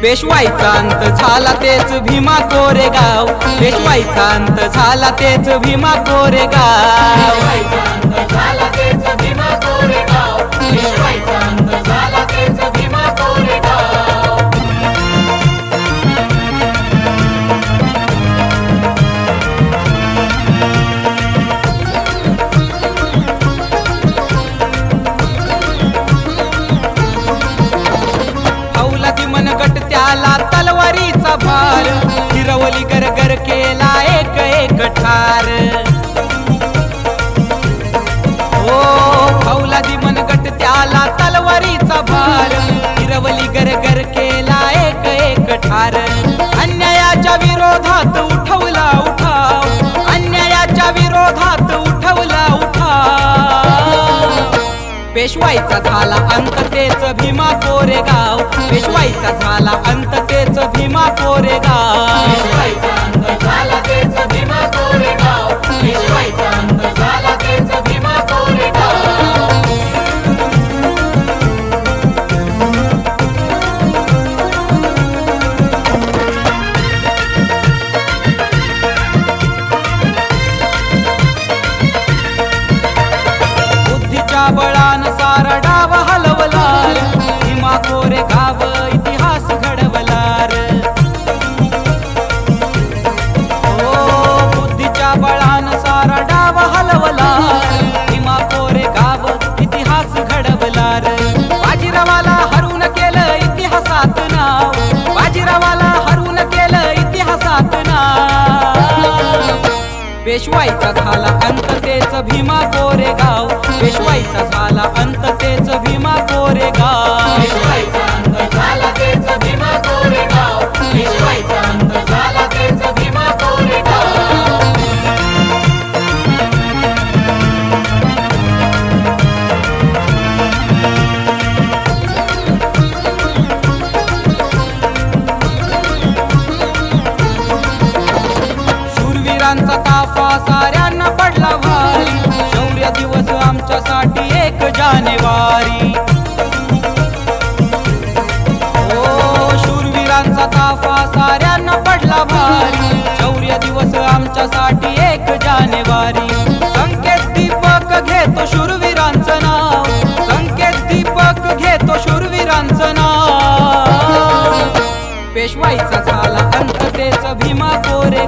पेशवाईचा अंत झाला तेच भीमा कोरेगाव, पेशवाईचा अंत झाला तेच भीमा कोरेगाव, झाला तेच भीमा कोरेगाव, पेशवाईचा अंत झाला तेच भीमा कोरेगाव। मनगट त्याला तलवारीचा भार, फिरवली गरगर केला एक एक ठार। ओ फौलादी मनगट त्याला तलवारीचा भार, फिरवली गरगर केला एक एक ठार। अन्यायाच्या विरोधात उठवला उठाव, अन्यायाच्या विरोधात उठवला उठाव। पेशवाईचा झाला अंत तेच भीमा कोरेगाव, पेशवाईचा झाला अंत तेच भीमा कोरेगाव, पेशवाईचा अंत झाला तेच भीमा कोरेगाव, पेशवाईचा अंत झाला तेच भीमा कोरेगाव। बुद्धीच्या बळान सारा डाव हलवलार, भीमा कोरेगाव इतिहास घडवलार। ओ बुद्धीच्या बळान सारा डाव हलवलार, भीमा कोरेगाव इतिहास घडवलार। बाजीरावाला हरून केलं इतिहासात नाव, बाजीरावाला हरून केलं इतिहासात नाव। पेशवाईचा झाला अंत तेच भीमा कोरेगाव, पेशवाईचा झाला अंत तेच भीमा कोरेगाव, पेशवाईचा अंत झाला तेच भीमा कोरेगाव, पेशवाईचा अंत झाला तेच भीमा कोरेगाव। शूरवीरांचा ताफा साऱ्यांना पडला भारी, शौर्य दिवस आमच्यासाठी 1 जानेवारी। ओ शूरवीरांचा ताफा साऱ्यांना पडला भारी, शौर्य दिवस आमच्यासाठी 1 जानेवारी। संकेत दीपक घेतो शूरवीरांचं नाव, संकेत दीपक घेतो शूरवीरांचं नाव। पेशवाईचा झाला अंत तेच भीमा कोरेगाव,